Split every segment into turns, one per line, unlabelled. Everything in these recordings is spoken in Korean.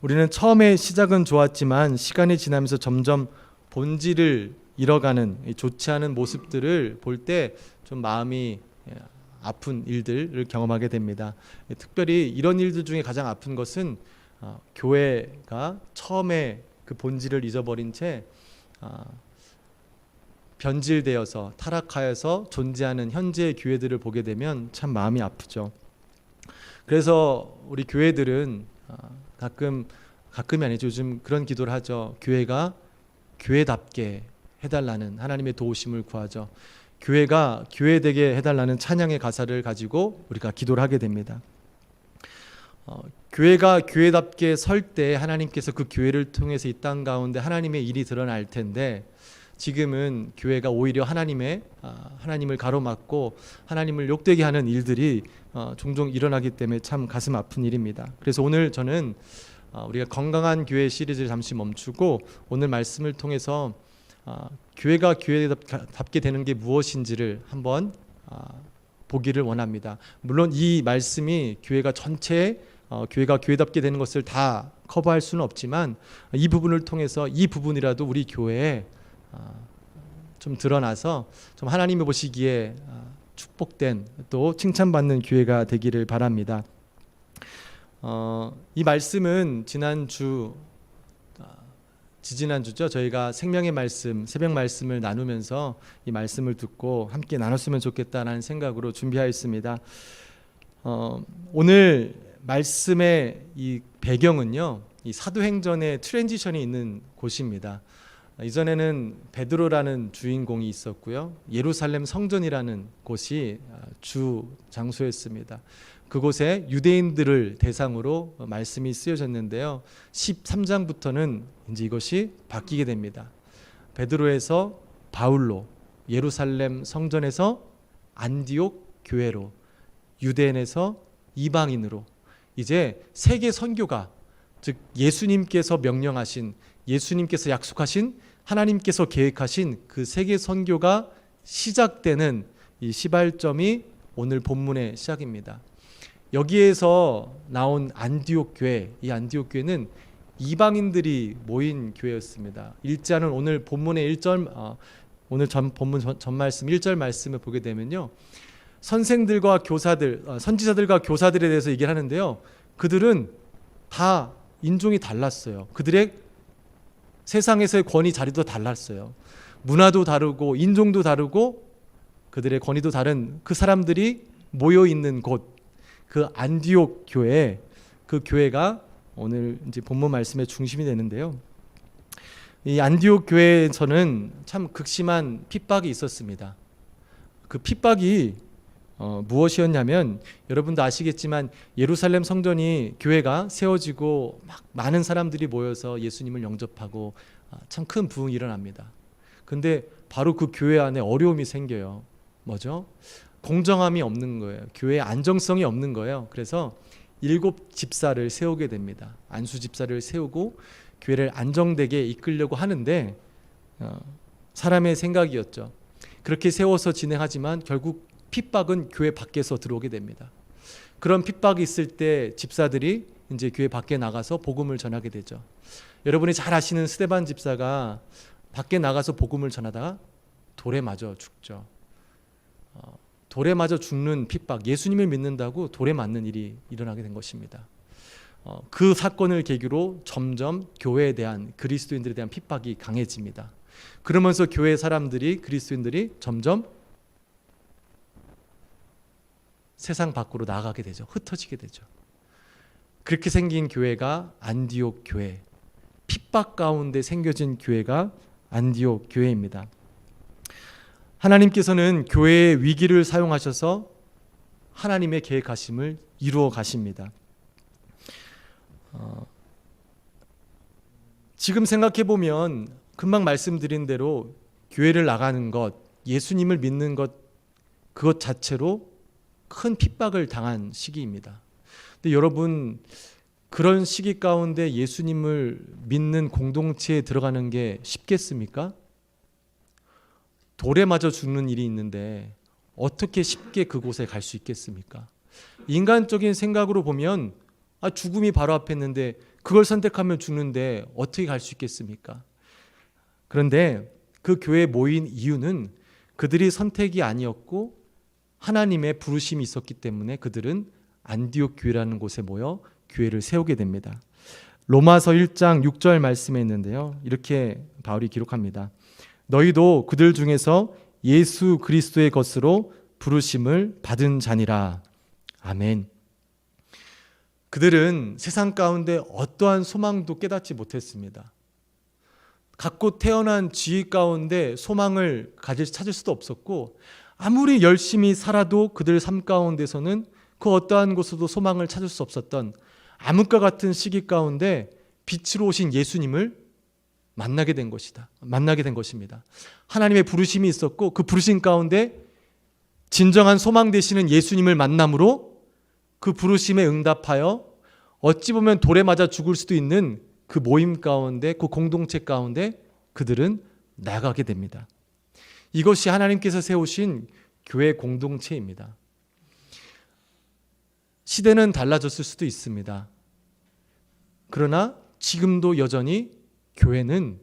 우리는 처음에 시작은 좋았지만 시간이 지나면서 점점 본질을 잃어가는 좋지 않은 모습들을 볼 때 좀 마음이 아픈 일들을 경험하게 됩니다. 특별히 이런 일들 중에 가장 아픈 것은 교회가 처음에 그 본질을 잊어버린 채 변질되어서 타락하여서 존재하는 현재의 교회들을 보게 되면 참 마음이 아프죠. 그래서 우리 교회들은 가끔이 아니죠. 요즘 그런 기도를 하죠. 교회가 교회답게 해달라는 하나님의 도우심을 구하죠. 교회가 교회되게 해달라는 찬양의 가사를 가지고 우리가 기도를 하게 됩니다. 교회가 교회답게 설 때 하나님께서 그 교회를 통해서 이 땅 가운데 하나님의 일이 드러날 텐데, 지금은 교회가 오히려 하나님을 가로막고 하나님을 욕되게 하는 일들이 종종 일어나기 때문에 참 가슴 아픈 일입니다. 그래서 오늘 저는 우리가 건강한 교회 시리즈를 잠시 멈추고 오늘 말씀을 통해서 교회가 교회답게 되는 게 무엇인지를 한번 보기를 원합니다. 물론 이 말씀이 교회가 전체 교회가 교회답게 되는 것을 다 커버할 수는 없지만 이 부분을 통해서 이 부분이라도 우리 교회에 좀 드러나서 좀 하나님이 보시기에 축복된 또 칭찬받는 교회가 되기를 바랍니다. 이 말씀은 지지난주죠. 저희가 생명의 말씀, 새벽 말씀을 나누면서 이 말씀을 듣고 함께 나눴으면 좋겠다는 생각으로 준비하였습니다. 오늘 말씀의 이 배경은요, 이 사도행전의 트랜지션이 있는 곳입니다. 이전에는 베드로라는 주인공이 있었고요, 예루살렘 성전이라는 곳이 주 장소였습니다. 그곳에 유대인들을 대상으로 말씀이 쓰여졌는데요, 13장부터는 이제 이것이 바뀌게 됩니다. 베드로에서 바울로, 예루살렘 성전에서 안디옥 교회로, 유대인에서 이방인으로, 이제 세계 선교가, 즉 예수님께서 명령하신, 예수님께서 약속하신, 하나님께서 계획하신 그 세계 선교가 시작되는 이 시발점이 오늘 본문의 시작입니다. 여기에서 나온 안디옥 교회, 이 안디옥 교회는 이방인들이 모인 교회였습니다. 일자는 오늘 본문의 1절, 오늘 본문 전 말씀 1절 말씀을 보게 되면요, 선생들과 교사들, 선지자들과 교사들에 대해서 얘기를 하는데요, 그들은 다 인종이 달랐어요. 그들의 세상에서의 권위 자리도 달랐어요. 문화도 다르고 인종도 다르고 그들의 권위도 다른 그 사람들이 모여 있는 곳, 그 안디옥 교회, 그 교회가 오늘 이제 본문 말씀의 중심이 되는데요. 이 안디옥 교회에서는 참 극심한 핍박이 있었습니다. 그 핍박이 무엇이었냐면, 여러분도 아시겠지만 예루살렘 성전이, 교회가 세워지고 막 많은 사람들이 모여서 예수님을 영접하고 참 큰 부흥이 일어납니다. 근데 바로 그 교회 안에 어려움이 생겨요. 뭐죠? 공정함이 없는 거예요. 교회의 안정성이 없는 거예요. 그래서 7 집사를 세우게 됩니다. 안수 집사를 세우고 교회를 안정되게 이끌려고 하는데 사람의 생각이었죠. 그렇게 세워서 진행하지만 결국 핍박은 교회 밖에서 들어오게 됩니다. 그런 핍박이 있을 때 집사들이 이제 교회 밖에 나가서 복음을 전하게 되죠. 여러분이 잘 아시는 스데반 집사가 밖에 나가서 복음을 전하다가 돌에 맞아 죽죠. 돌에 맞아 죽는 핍박, 예수님을 믿는다고 돌에 맞는 일이 일어나게 된 것입니다. 그 사건을 계기로 점점 교회에 대한, 그리스도인들에 대한 핍박이 강해집니다. 그러면서 교회 사람들이, 그리스도인들이 점점 세상 밖으로 나가게 되죠. 흩어지게 되죠. 그렇게 생긴 교회가 안디옥 교회, 핍박 가운데 생겨진 교회가 안디옥 교회입니다. 하나님께서는 교회의 위기를 사용하셔서 하나님의 계획하심을 이루어 가십니다. 지금 생각해 보면 금방 말씀드린 대로 교회를 나가는 것, 예수님을 믿는 것, 그것 자체로 큰 핍박을 당한 시기입니다. 근데 여러분, 그런 시기 가운데 예수님을 믿는 공동체에 들어가는 게 쉽겠습니까? 돌에 맞아 죽는 일이 있는데 어떻게 쉽게 그곳에 갈 수 있겠습니까? 인간적인 생각으로 보면 죽음이 바로 앞에 있는데 그걸 선택하면 죽는데 어떻게 갈 수 있겠습니까? 그런데 그 교회에 모인 이유는 그들이 선택이 아니었고 하나님의 부르심이 있었기 때문에 그들은 안디옥 교회라는 곳에 모여 교회를 세우게 됩니다. 로마서 1장 6절 말씀에 있는데요. 이렇게 바울이 기록합니다. 너희도 그들 중에서 예수 그리스도의 것으로 부르심을 받은 자니라. 아멘. 그들은 세상 가운데 어떠한 소망도 깨닫지 못했습니다. 갖고 태어난 지위 가운데 소망을 찾을 수도 없었고 아무리 열심히 살아도 그들 삶 가운데서는 그 어떠한 곳에서도 소망을 찾을 수 없었던 암흑과 같은 시기 가운데 빛으로 오신 예수님을 만나게 된 것입니다. 하나님의 부르심이 있었고 그 부르심 가운데 진정한 소망 되시는 예수님을 만남으로 그 부르심에 응답하여 어찌 보면 돌에 맞아 죽을 수도 있는 그 모임 가운데, 그 공동체 가운데 그들은 나가게 됩니다. 이것이 하나님께서 세우신 교회 공동체입니다. 시대는 달라졌을 수도 있습니다. 그러나 지금도 여전히 교회는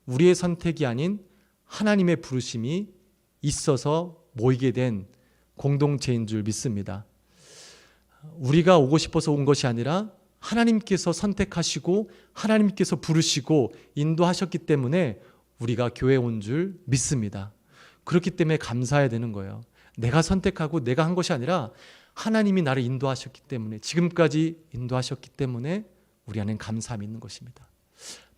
우리의 선택이 아닌 하나님의 부르심이 있어서 모이게 된 공동체인 줄 믿습니다. 우리가 오고 싶어서 온 것이 아니라 하나님께서 선택하시고 하나님께서 부르시고 인도하셨기 때문에 우리가 교회에 온 줄 믿습니다. 그렇기 때문에 감사해야 되는 거예요. 내가 선택하고 내가 한 것이 아니라 하나님이 나를 인도하셨기 때문에, 지금까지 인도하셨기 때문에 우리 안엔 감사함이 있는 것입니다.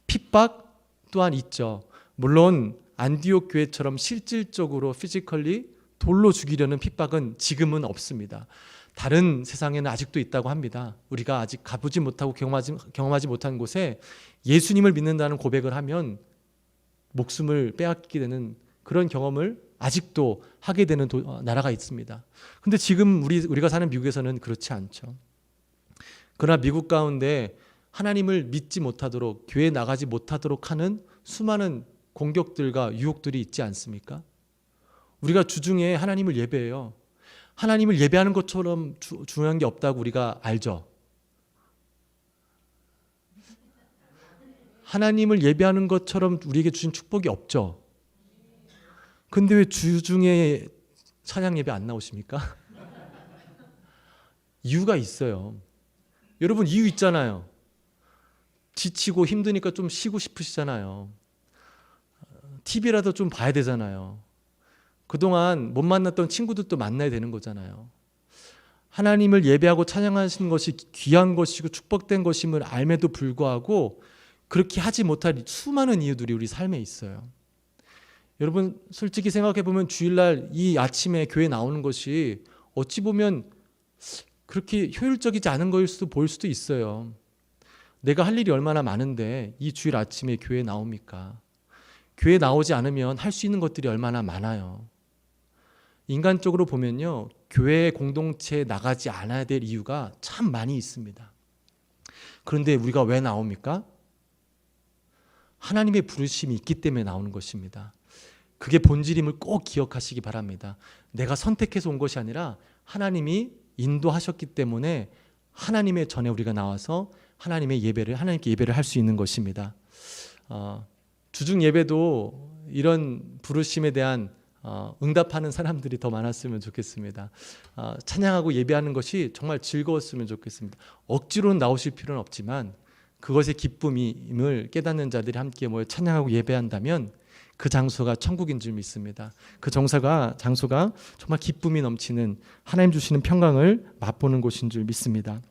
핍박 또한 있죠. 물론 안디옥 교회처럼 실질적으로 피지컬리 돌로 죽이려는 핍박은 지금은 없습니다. 다른 세상에는 아직도 있다고 합니다. 우리가 아직 가보지 못하고 경험하지 못한 곳에 예수님을 믿는다는 고백을 하면 목숨을 빼앗기게 되는 그런 경험을 아직도 하게 되는 나라가 있습니다. 근데 지금 우리가 사는 미국에서는 그렇지 않죠. 그러나 미국 가운데 하나님을 믿지 못하도록, 교회에 나가지 못하도록 하는 수많은 공격들과 유혹들이 있지 않습니까? 우리가 주중에 하나님을 예배해요. 하나님을 예배하는 것처럼 중요한 게 없다고 우리가 알죠. 하나님을 예배하는 것처럼 우리에게 주신 축복이 없죠. 근데 왜 주중에 찬양 예배 안 나오십니까? 이유가 있어요. 여러분, 이유 있잖아요. 지치고 힘드니까 좀 쉬고 싶으시잖아요. TV라도 좀 봐야 되잖아요. 그동안 못 만났던 친구들도 만나야 되는 거잖아요. 하나님을 예배하고 찬양하시는 것이 귀한 것이고 축복된 것임을 알매도 불구하고 그렇게 하지 못할 수많은 이유들이 우리 삶에 있어요. 여러분, 솔직히 생각해 보면 주일날 이 아침에 교회 나오는 것이 어찌 보면 그렇게 효율적이지 않은 거일 수도 보일 수도 있어요. 내가 할 일이 얼마나 많은데 이 주일 아침에 교회에 나옵니까? 교회에 나오지 않으면 할 수 있는 것들이 얼마나 많아요. 인간적으로 보면요, 교회 공동체에 나가지 않아야 될 이유가 참 많이 있습니다. 그런데 우리가 왜 나옵니까? 하나님의 부르심이 있기 때문에 나오는 것입니다. 그게 본질임을 꼭 기억하시기 바랍니다. 내가 선택해서 온 것이 아니라 하나님이 인도하셨기 때문에 하나님의 전에 우리가 나와서 하나님께 예배를 할 수 있는 것입니다. 주중 예배도 이런 부르심에 대한 응답하는 사람들이 더 많았으면 좋겠습니다. 찬양하고 예배하는 것이 정말 즐거웠으면 좋겠습니다. 억지로는 나오실 필요는 없지만 그것의 기쁨임을 깨닫는 자들이 함께 모여 찬양하고 예배한다면 그 장소가 천국인 줄 믿습니다. 그 장소가 정말 기쁨이 넘치는 하나님 주시는 평강을 맛보는 곳인 줄 믿습니다.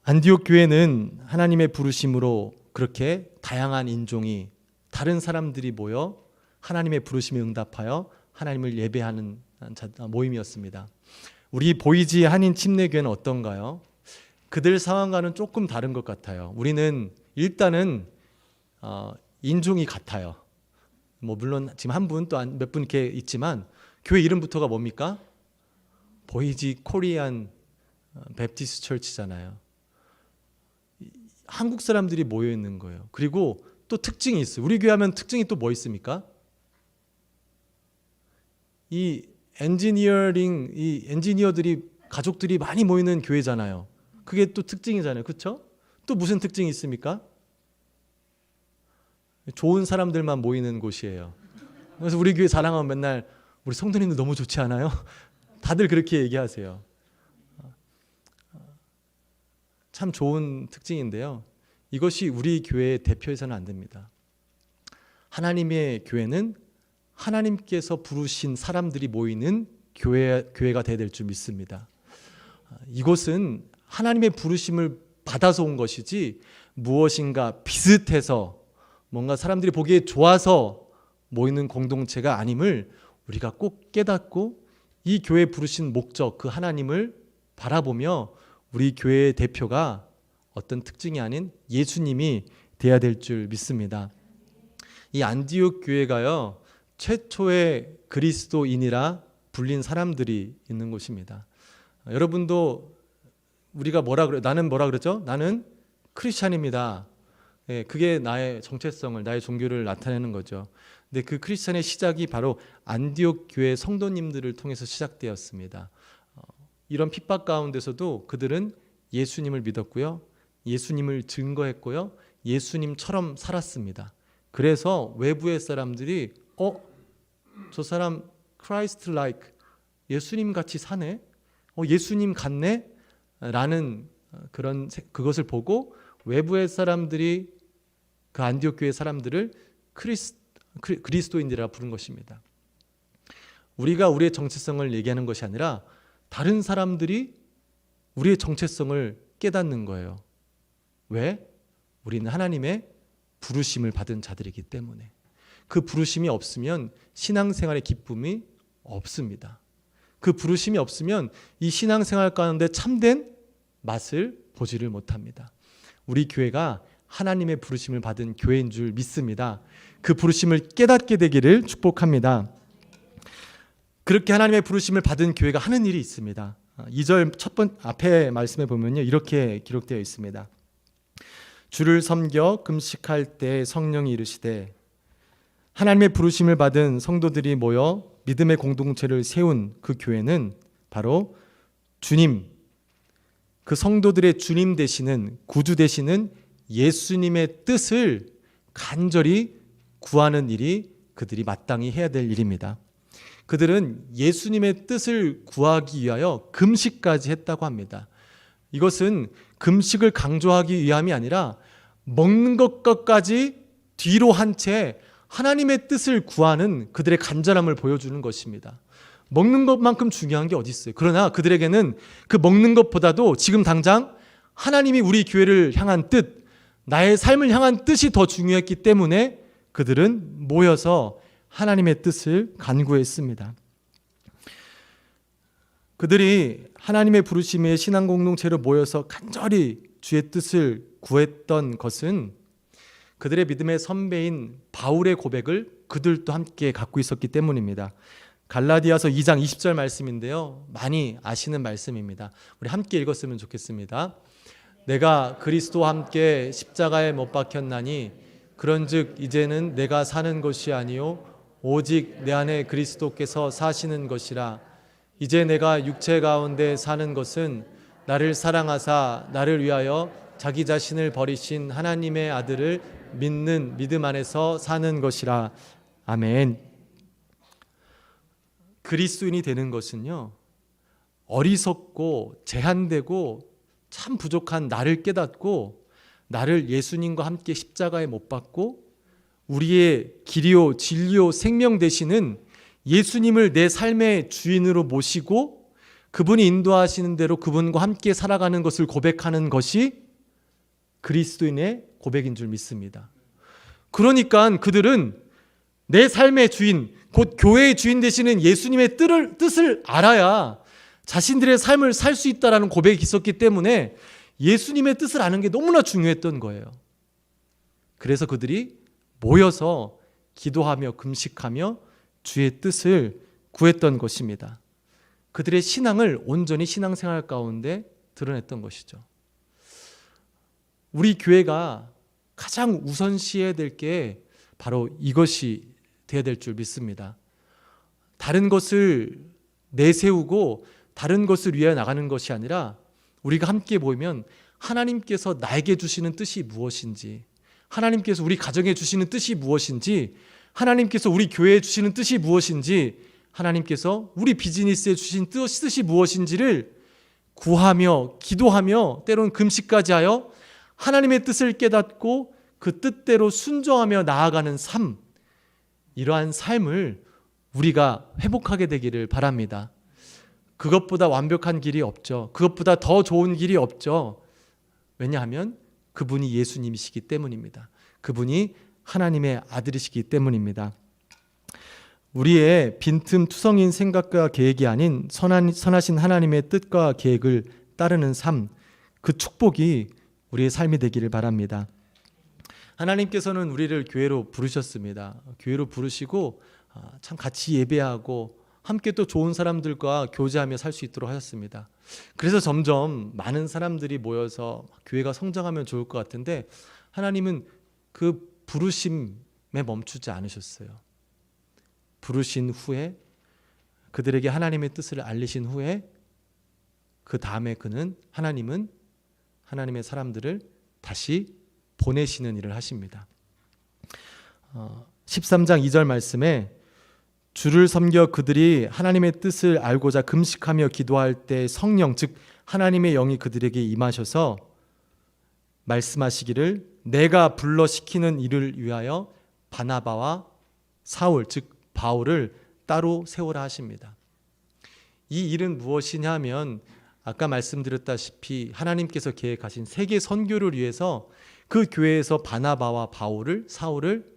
안디옥 교회는 하나님의 부르심으로 그렇게 다양한 인종이, 다른 사람들이 모여 하나님의 부르심에 응답하여 하나님을 예배하는 모임이었습니다. 우리 보이지 한인 침례교회는 어떤가요? 그들 상황과는 조금 다른 것 같아요. 우리는 일단은 인종이 같아요. 물론 지금 한 분 또 몇 분 이렇게 있지만 교회 이름부터가 뭡니까? 보이지 코리안 베프티스트 처치잖아요. 한국 사람들이 모여 있는 거예요. 그리고 또 특징이 있어요. 우리 교회 하면 특징이 또 뭐 있습니까? 이 엔지니어들이 가족들이 많이 모이는 교회잖아요. 그게 또 특징이잖아요. 그렇죠? 또 무슨 특징이 있습니까? 좋은 사람들만 모이는 곳이에요. 그래서 우리 교회 자랑하면 맨날 우리 성도님들 너무 좋지 않아요? 다들 그렇게 얘기하세요. 참 좋은 특징인데요. 이것이 우리 교회의 대표해서는 안 됩니다. 하나님의 교회는 하나님께서 부르신 사람들이 모이는 교회가 되어야 될 줄 믿습니다. 이곳은 하나님의 부르심을 받아서 온 것이지 무엇인가 비슷해서 뭔가 사람들이 보기에 좋아서 모이는 공동체가 아님을 우리가 꼭 깨닫고 이 교회에 부르신 목적, 그 하나님을 바라보며 우리 교회의 대표가 어떤 특징이 아닌 예수님이 돼야 될 줄 믿습니다. 이 안디옥 교회가요, 최초의 그리스도인이라 불린 사람들이 있는 곳입니다. 여러분도 우리가 나는 뭐라 그러죠? 나는 크리스찬입니다. 그게 나의 정체성을, 나의 종교를 나타내는 거죠. 근데 그 크리스찬의 시작이 바로 안디옥 교회 성도님들을 통해서 시작되었습니다. 이런 핍박 가운데서도 그들은 예수님을 믿었고요, 예수님을 증거했고요, 예수님처럼 살았습니다. 그래서 외부의 사람들이 저 사람 Christ like, 예수님 같이 사네, 예수님 같네 라는 그것을 보고 외부의 사람들이 그 안디옥 교회 사람들을 그리스도인이라 부른 것입니다. 우리가 우리의 정체성을 얘기하는 것이 아니라 다른 사람들이 우리의 정체성을 깨닫는 거예요. 왜? 우리는 하나님의 부르심을 받은 자들이기 때문에. 그 부르심이 없으면 신앙생활의 기쁨이 없습니다. 그 부르심이 없으면 이 신앙생활 가운데 참된 맛을 보지를 못합니다. 우리 교회가 하나님의 부르심을 받은 교회인 줄 믿습니다. 그 부르심을 깨닫게 되기를 축복합니다. 그렇게 하나님의 부르심을 받은 교회가 하는 일이 있습니다. 2절 앞에 말씀에 보면요, 이렇게 기록되어 있습니다. 주를 섬겨 금식할 때 성령이 이르시되, 하나님의 부르심을 받은 성도들이 모여 믿음의 공동체를 세운 그 교회는 바로 주님, 그 성도들의 주님 되시는, 구주 되시는 예수님의 뜻을 간절히 구하는 일이 그들이 마땅히 해야 될 일입니다. 그들은 예수님의 뜻을 구하기 위하여 금식까지 했다고 합니다. 이것은 금식을 강조하기 위함이 아니라 먹는 것까지 뒤로 한 채 하나님의 뜻을 구하는 그들의 간절함을 보여주는 것입니다. 먹는 것만큼 중요한 게 어디 있어요? 그러나 그들에게는 그 먹는 것보다도 지금 당장 하나님이 우리 교회를 향한 뜻, 나의 삶을 향한 뜻이 더 중요했기 때문에 그들은 모여서 하나님의 뜻을 간구했습니다. 그들이 하나님의 부르심의 신앙 공동체로 모여서 간절히 주의 뜻을 구했던 것은 그들의 믿음의 선배인 바울의 고백을 그들도 함께 갖고 있었기 때문입니다. 갈라디아서 2장 20절 말씀인데요, 많이 아시는 말씀입니다. 우리 함께 읽었으면 좋겠습니다. 내가 그리스도와 함께 십자가에 못 박혔나니 그런즉 이제는 내가 사는 것이 아니요 오직 내 안에 그리스도께서 사시는 것이라. 이제 내가 육체 가운데 사는 것은 나를 사랑하사 나를 위하여 자기 자신을 버리신 하나님의 아들을 믿는 믿음 안에서 사는 것이라. 아멘. 그리스도인이 되는 것은요, 어리석고 제한되고 참 부족한 나를 깨닫고 나를 예수님과 함께 십자가에 못 박고 우리의 길이요 진리요 생명 되시는 예수님을 내 삶의 주인으로 모시고 그분이 인도하시는 대로 그분과 함께 살아가는 것을 고백하는 것이 그리스도인의 고백인 줄 믿습니다. 그러니까 그들은 내 삶의 주인, 곧 교회의 주인 되시는 예수님의 뜻을 알아야 자신들의 삶을 살 수 있다는 고백이 있었기 때문에 예수님의 뜻을 아는 게 너무나 중요했던 거예요. 그래서 그들이 모여서 기도하며 금식하며 주의 뜻을 구했던 것입니다. 그들의 신앙을 온전히 신앙생활 가운데 드러냈던 것이죠. 우리 교회가 가장 우선시해야 될 게 바로 이것이 되어야 될 줄 믿습니다. 다른 것을 내세우고 다른 것을 위해 나가는 것이 아니라 우리가 함께 모이면 하나님께서 나에게 주시는 뜻이 무엇인지, 하나님께서 우리 가정에 주시는 뜻이 무엇인지, 하나님께서 우리 교회에 주시는 뜻이 무엇인지, 하나님께서 우리 비즈니스에 주신 뜻이 무엇인지를 구하며 기도하며 때로는 금식까지 하여 하나님의 뜻을 깨닫고 그 뜻대로 순종하며 나아가는 삶, 이러한 삶을 우리가 회복하게 되기를 바랍니다. 그것보다 완벽한 길이 없죠. 그것보다 더 좋은 길이 없죠. 왜냐하면 그분이 예수님이시기 때문입니다. 그분이 하나님의 아들이시기 때문입니다. 우리의 빈틈투성인 생각과 계획이 아닌 선하신 하나님의 뜻과 계획을 따르는 삶, 그 축복이 우리의 삶이 되기를 바랍니다. 하나님께서는 우리를 교회로 부르셨습니다. 교회로 부르시고 참 같이 예배하고 함께 또 좋은 사람들과 교제하며 살 수 있도록 하셨습니다. 그래서 점점 많은 사람들이 모여서 교회가 성장하면 좋을 것 같은데 하나님은 그 부르심에 멈추지 않으셨어요. 부르신 후에 그들에게 하나님의 뜻을 알리신 후에 그 다음에 하나님은 하나님의 사람들을 다시 보내시는 일을 하십니다. 13장 2절 말씀에 주를 섬겨 그들이 하나님의 뜻을 알고자 금식하며 기도할 때 성령 즉 하나님의 영이 그들에게 임하셔서 말씀하시기를 내가 불러 시키는 일을 위하여 바나바와 사울 즉 바울을 따로 세우라 하십니다. 이 일은 무엇이냐 하면 아까 말씀드렸다시피 하나님께서 계획하신 세계 선교를 위해서 그 교회에서 바나바와 바울을 사울을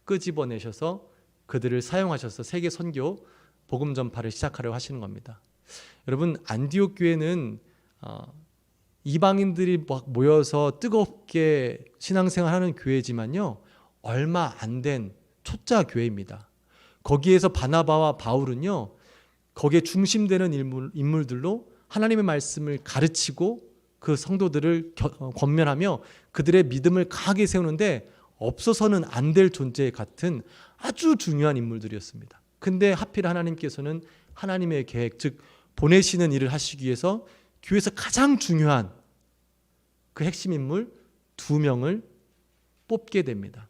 끄집어내셔서 그들을 사용하셔서 세계 선교 복음 전파를 시작하려고 하시는 겁니다. 여러분 안디옥 교회는 이방인들이 막 모여서 뜨겁게 신앙생활하는 교회지만요 얼마 안 된 초짜 교회입니다. 거기에서 바나바와 바울은요 거기에 중심되는 인물들로 하나님의 말씀을 가르치고 그 성도들을 권면하며 그들의 믿음을 강하게 세우는데 없어서는 안 될 존재 같은 아주 중요한 인물들이었습니다. 근데 하필 하나님께서는 하나님의 계획 즉 보내시는 일을 하시기 위해서 교회에서 가장 중요한 그 핵심 인물 2명을 뽑게 됩니다.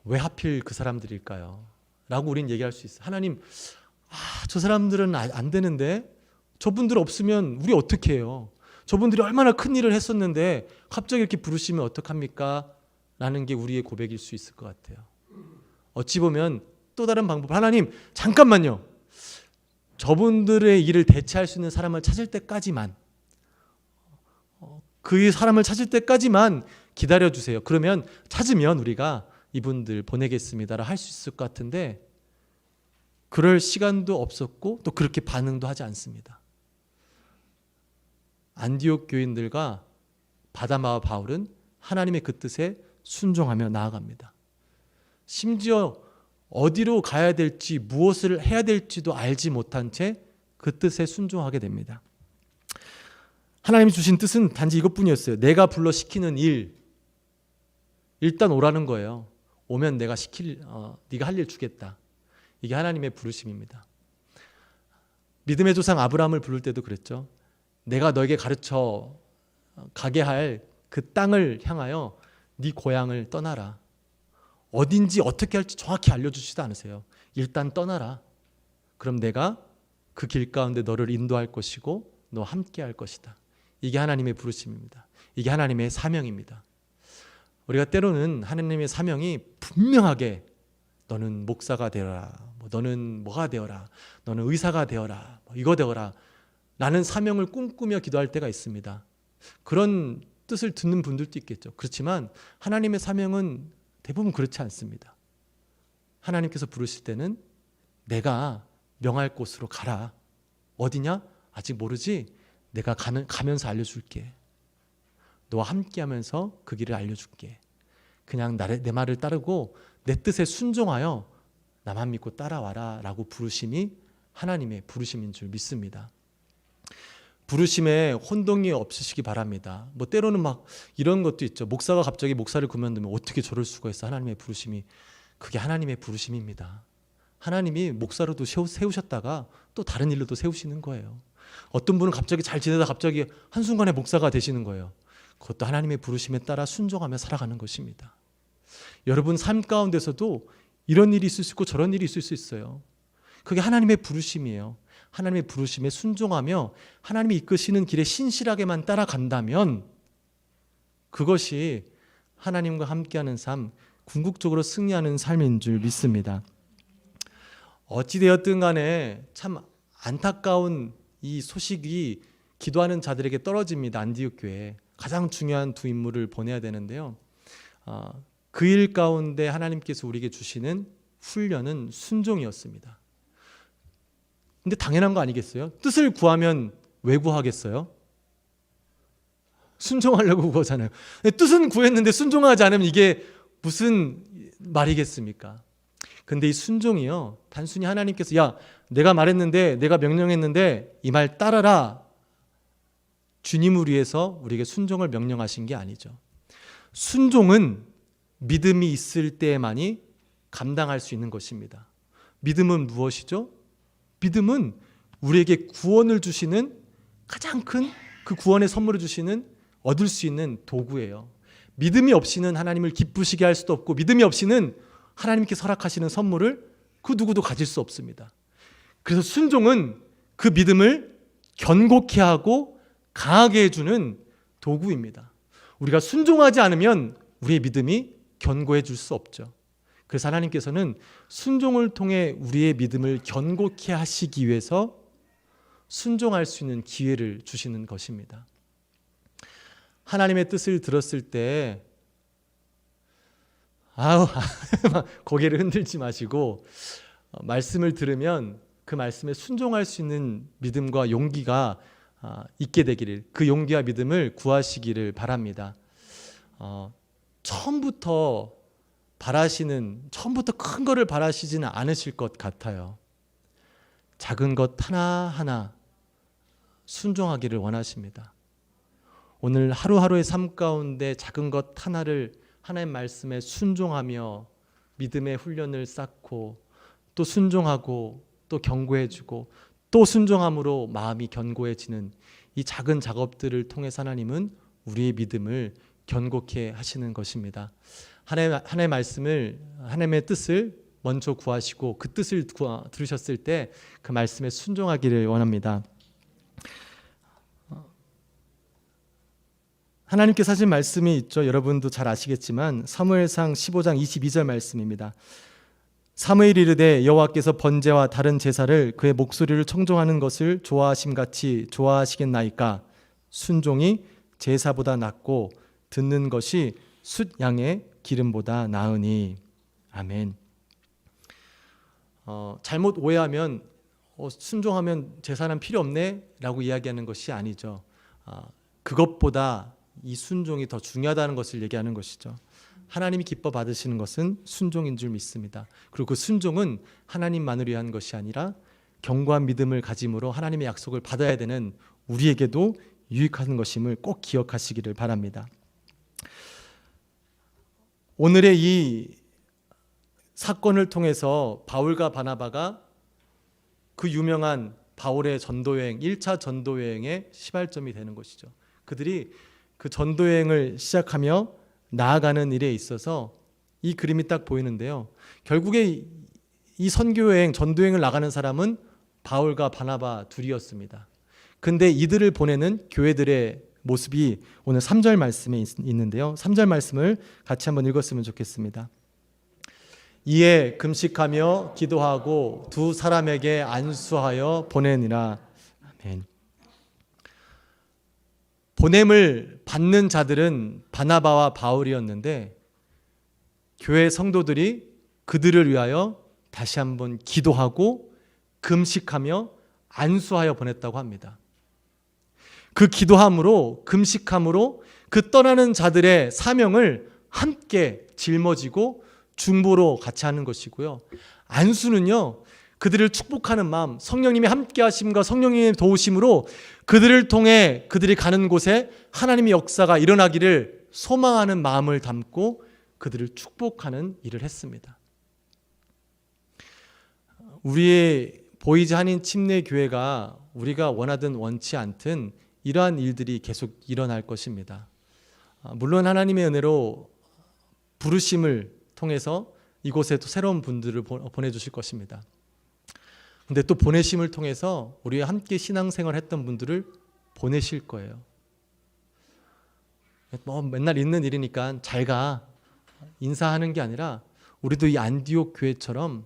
왜 하필 그 사람들일까요? 라고 우리는 얘기할 수 있어요. 하나님, 저 사람들은 안 되는데 저분들 없으면 우리 어떻게 해요? 저분들이 얼마나 큰 일을 했었는데 갑자기 이렇게 부르시면 어떡합니까? 라는 게 우리의 고백일 수 있을 것 같아요. 어찌 보면 또 다른 방법, 하나님 잠깐만요. 저분들의 일을 대체할 수 있는 사람을 찾을 때까지만 그 사람을 찾을 때까지만 기다려주세요. 그러면 찾으면 우리가 이분들 보내겠습니다라 할 수 있을 것 같은데 그럴 시간도 없었고 또 그렇게 반응도 하지 않습니다. 안디옥 교인들과 바나바와 바울은 하나님의 그 뜻에 순종하며 나아갑니다. 심지어 어디로 가야 될지 무엇을 해야 될지도 알지 못한 채 그 뜻에 순종하게 됩니다. 하나님이 주신 뜻은 단지 이것뿐이었어요. 내가 불러 시키는 일 일단 오라는 거예요. 오면 내가 네가 할 일 주겠다. 이게 하나님의 부르심입니다. 믿음의 조상 아브라함을 부를 때도 그랬죠. 내가 너에게 가르쳐 가게 할 그 땅을 향하여 네 고향을 떠나라. 어딘지 어떻게 할지 정확히 알려주지도 않으세요. 일단 떠나라. 그럼 내가 그 길 가운데 너를 인도할 것이고 너와 함께 할 것이다. 이게 하나님의 부르심입니다. 이게 하나님의 사명입니다. 우리가 때로는 하나님의 사명이 분명하게 너는 목사가 되어라, 너는 뭐가 되어라, 너는 의사가 되어라, 이거 되어라 라는 사명을 꿈꾸며 기도할 때가 있습니다. 그런 뜻을 듣는 분들도 있겠죠. 그렇지만 하나님의 사명은 대부분 그렇지 않습니다. 하나님께서 부르실 때는 내가 명할 곳으로 가라. 어디냐? 아직 모르지? 내가 가면서 알려줄게. 너와 함께하면서 그 길을 알려줄게. 그냥 내 말을 따르고 내 뜻에 순종하여 나만 믿고 따라와라 라고 부르심이 하나님의 부르심인 줄 믿습니다. 부르심에 혼동이 없으시기 바랍니다. 때로는 막 이런 것도 있죠. 목사가 갑자기 목사를 그만두면 어떻게 저럴 수가 있어. 하나님의 부르심이. 그게 하나님의 부르심입니다. 하나님이 목사로도 세우셨다가 또 다른 일로도 세우시는 거예요. 어떤 분은 갑자기 잘 지내다 갑자기 한순간에 목사가 되시는 거예요. 그것도 하나님의 부르심에 따라 순종하며 살아가는 것입니다. 여러분 삶 가운데서도 이런 일이 있을 수 있고 저런 일이 있을 수 있어요. 그게 하나님의 부르심이에요. 하나님의 부르심에 순종하며 하나님이 이끄시는 길에 신실하게만 따라간다면 그것이 하나님과 함께하는 삶, 궁극적으로 승리하는 삶인 줄 믿습니다. 어찌되었든 간에 참 안타까운 이 소식이 기도하는 자들에게 떨어집니다. 안디옥 교회에 가장 중요한 두 인물을 보내야 되는데요. 그 일 가운데 하나님께서 우리에게 주시는 훈련은 순종이었습니다. 근데 당연한 거 아니겠어요? 뜻을 구하면 왜 구하겠어요? 순종하려고 구하잖아요. 뜻은 구했는데 순종하지 않으면 이게 무슨 말이겠습니까? 근데 이 순종이요, 단순히 하나님께서 야 내가 말했는데 내가 명령했는데 이 말 따라라, 주님을 위해서 우리에게 순종을 명령하신 게 아니죠. 순종은 믿음이 있을 때만이 감당할 수 있는 것입니다. 믿음은 무엇이죠? 믿음은 우리에게 구원을 주시는 가장 큰 그 구원의 선물을 주시는 얻을 수 있는 도구예요. 믿음이 없이는 하나님을 기쁘시게 할 수도 없고 믿음이 없이는 하나님께서 허락하시는 선물을 그 누구도 가질 수 없습니다. 그래서 순종은 그 믿음을 견고케 하고 강하게 해주는 도구입니다. 우리가 순종하지 않으면 우리의 믿음이 견고해질 수 없죠. 그래서 하나님께서는 순종을 통해 우리의 믿음을 견고케 하시기 위해서 순종할 수 있는 기회를 주시는 것입니다. 하나님의 뜻을 들었을 때 고개를 흔들지 마시고 말씀을 들으면 그 말씀에 순종할 수 있는 믿음과 용기가 있게 되기를, 그 용기와 믿음을 구하시기를 바랍니다. 처음부터 큰 거를 바라시지는 않으실 것 같아요. 작은 것 하나하나 순종하기를 원하십니다. 오늘 하루하루의 삶 가운데 작은 것 하나를 하나님 말씀에 순종하며 믿음의 훈련을 쌓고 또 순종하고 또 견고해지고 또 순종함으로 마음이 견고해지는 이 작은 작업들을 통해서 하나님은 우리의 믿음을 견고케 하시는 것입니다. 하나님의 말씀을, 하나님의 뜻을 먼저 구하시고 그 뜻을 들으셨을 때 그 말씀에 순종하기를 원합니다. 하나님께서 하신 말씀이 있죠. 여러분도 잘 아시겠지만 사무엘상 15장 22절 말씀입니다. 사무엘이 이르되 여호와께서 번제와 다른 제사를 그의 목소리를 청종하는 것을 좋아하심같이 좋아하시겠나이까. 순종이 제사보다 낫고 듣는 것이 숫 양의 기름보다 나으니. 아멘. 잘못 오해하면 순종하면 제사는 필요 없네 라고 이야기하는 것이 아니죠. 그것보다 이 순종이 더 중요하다는 것을 얘기하는 것이죠. 하나님이 기뻐 받으시는 것은 순종인 줄 믿습니다. 그리고 그 순종은 하나님만을 위한 것이 아니라 견고한 믿음을 가짐으로 하나님의 약속을 받아야 되는 우리에게도 유익한 것임을 꼭 기억하시기를 바랍니다. 오늘의 이 사건을 통해서 바울과 바나바가 그 유명한 바울의 전도여행, 1차 전도여행의 시발점이 되는 것이죠. 그들이 그 전도여행을 시작하며 나아가는 일에 있어서 이 그림이 딱 보이는데요. 결국에 이 선교여행, 전도여행을 나가는 사람은 바울과 바나바 둘이었습니다. 근데 이들을 보내는 교회들의 모습이 오늘 3절 말씀에 있는데요. 3절 말씀을 같이 한번 읽었으면 좋겠습니다. 이에 금식하며 기도하고 두 사람에게 안수하여 보내니라. 아멘. 보냄을 받는 자들은 바나바와 바울이었는데 교회 성도들이 그들을 위하여 다시 한번 기도하고 금식하며 안수하여 보냈다고 합니다. 그 기도함으로, 금식함으로 그 떠나는 자들의 사명을 함께 짊어지고 중보로 같이 하는 것이고요. 안수는요, 그들을 축복하는 마음, 성령님의 함께 하심과 성령님의 도우심으로 그들을 통해 그들이 가는 곳에 하나님의 역사가 일어나기를 소망하는 마음을 담고 그들을 축복하는 일을 했습니다. 우리의 보이지 한인 침례교회가 우리가 원하든 원치 않든 이러한 일들이 계속 일어날 것입니다. 물론 하나님의 은혜로 부르심을 통해서 이곳에 또 새로운 분들을 보내주실 것입니다. 근데 또 보내심을 통해서 우리와 함께 신앙생활 했던 분들을 보내실 거예요. 뭐 맨날 있는 일이니까 잘 가 인사하는 게 아니라 우리도 이 안디옥 교회처럼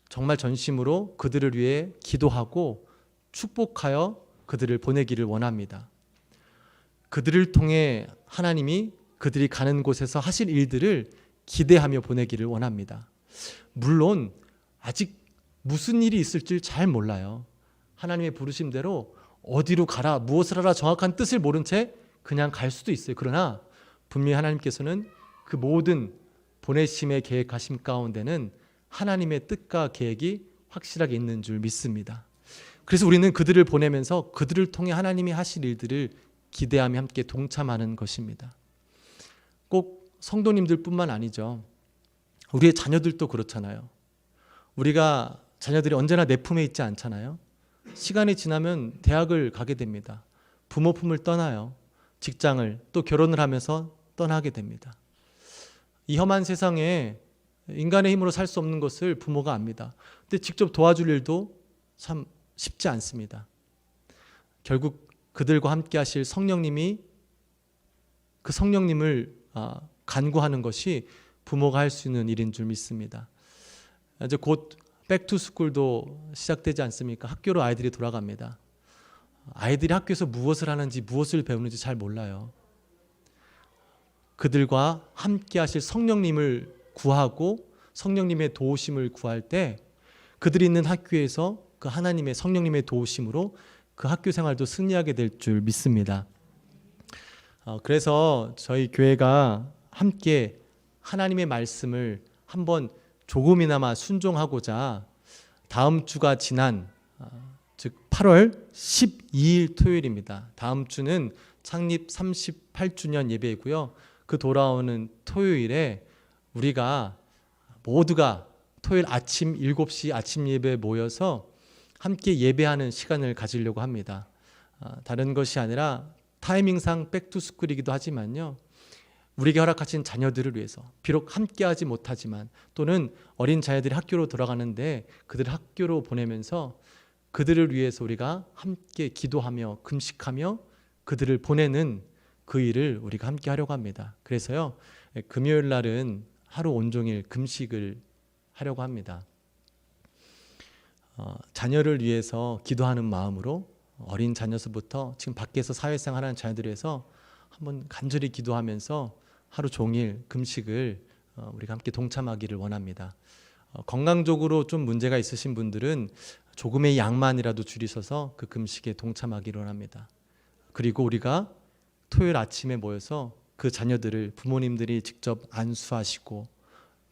정말 전심으로 그들을 위해 기도하고 축복하여 그들을 보내기를 원합니다. 그들을 통해 하나님이 그들이 가는 곳에서 하실 일들을 기대하며 보내기를 원합니다. 물론 아직 무슨 일이 있을지 잘 몰라요. 하나님의 부르심대로 어디로 가라, 무엇을 하라 정확한 뜻을 모른 채 그냥 갈 수도 있어요. 그러나 분명히 하나님께서는 그 모든 보내심의 계획하심 가운데는 하나님의 뜻과 계획이 확실하게 있는 줄 믿습니다. 그래서 우리는 그들을 보내면서 그들을 통해 하나님이 하실 일들을 기대하며 함께 동참하는 것입니다. 꼭 성도님들 뿐만 아니죠. 우리의 자녀들도 그렇잖아요. 우리가 자녀들이 언제나 내 품에 있지 않잖아요. 시간이 지나면 대학을 가게 됩니다. 부모 품을 떠나요. 직장을 또 결혼을 하면서 떠나게 됩니다. 이 험한 세상에 인간의 힘으로 살 수 없는 것을 부모가 압니다. 근데 직접 도와줄 일도 참 쉽지 않습니다. 결국 그들과 함께 하실 성령님이 그 성령님을 간구하는 것이 부모가 할 수 있는 일인 줄 믿습니다. 이제 곧 백투스쿨도 시작되지 않습니까? 학교로 아이들이 돌아갑니다. 아이들이 학교에서 무엇을 하는지 무엇을 배우는지 잘 몰라요. 그들과 함께 하실 성령님을 구하고 성령님의 도우심을 구할 때 그들이 있는 학교에서 그 하나님의 성령님의 도우심으로 그 학교 생활도 승리하게 될 줄 믿습니다. 그래서 저희 교회가 함께 하나님의 말씀을 한번 조금이나마 순종하고자 다음 주가 지난 즉 8월 12일 토요일입니다. 다음 주는 창립 38주년 예배이고요. 그 돌아오는 토요일에 우리가 모두가 토요일 아침 7시 아침 예배에 모여서 함께 예배하는 시간을 가지려고 합니다. 다른 것이 아니라 타이밍상 백투스쿨이기도 하지만요. 우리에게 허락하신 자녀들을 위해서 비록 함께하지 못하지만 또는 어린 자녀들이 학교로 돌아가는데 그들을 학교로 보내면서 그들을 위해서 우리가 함께 기도하며 금식하며 그들을 보내는 그 일을 우리가 함께 하려고 합니다. 그래서요, 금요일 날은 하루 온종일 금식을 하려고 합니다. 자녀를 위해서 기도하는 마음으로 어린 자녀서부터 지금 밖에서 사회생활하는 자녀들을 위해서 한번 간절히 기도하면서 하루 종일 금식을 우리가 함께 동참하기를 원합니다. 건강적으로 좀 문제가 있으신 분들은 조금의 양만이라도 줄이셔서 그 금식에 동참하기를 원합니다. 그리고 우리가 토요일 아침에 모여서 그 자녀들을 부모님들이 직접 안수하시고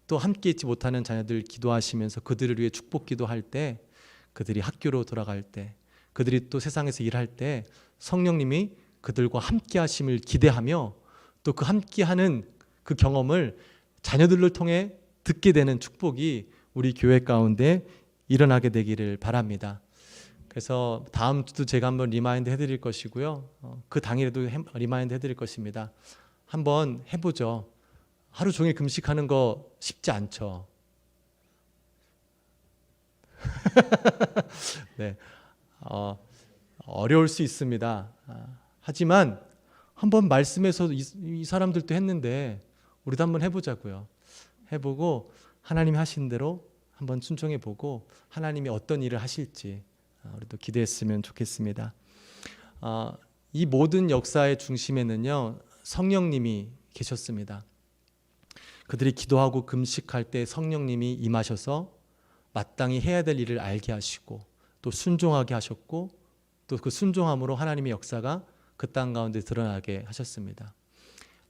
또 함께 있지 못하는 자녀들 기도하시면서 그들을 위해 축복 기도할 때 그들이 학교로 돌아갈 때 그들이 또 세상에서 일할 때 성령님이 그들과 함께 하심을 기대하며 또 그 함께하는 그 경험을 자녀들을 통해 듣게 되는 축복이 우리 교회 가운데 일어나게 되기를 바랍니다. 그래서 다음 주도 제가 한번 리마인드 해드릴 것이고요. 그 당일에도 리마인드 해드릴 것입니다. 한번 해보죠. 하루 종일 금식하는 거 쉽지 않죠. 네, 어려울 수 있습니다. 하지만 한번 말씀에서 이 사람들도 했는데 우리도 한번 해보자고요. 해보고 하나님이 하신 대로 한번 순종해보고 하나님이 어떤 일을 하실지 우리도 기대했으면 좋겠습니다. 이 모든 역사의 중심에는요, 성령님이 계셨습니다. 그들이 기도하고 금식할 때 성령님이 임하셔서 마땅히 해야 될 일을 알게 하시고 또 순종하게 하셨고 또 그 순종함으로 하나님의 역사가 그 땅 가운데 드러나게 하셨습니다.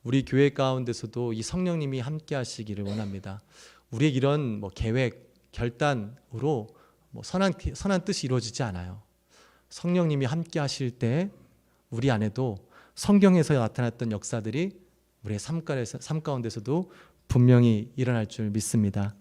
우리 교회 가운데서도 이 성령님이 함께 하시기를 원합니다. 우리의 이런 계획, 결단으로 선한 뜻이 이루어지지 않아요. 성령님이 함께 하실 때 우리 안에도 성경에서 나타났던 역사들이 우리의 삶 가운데서도 분명히 일어날 줄 믿습니다.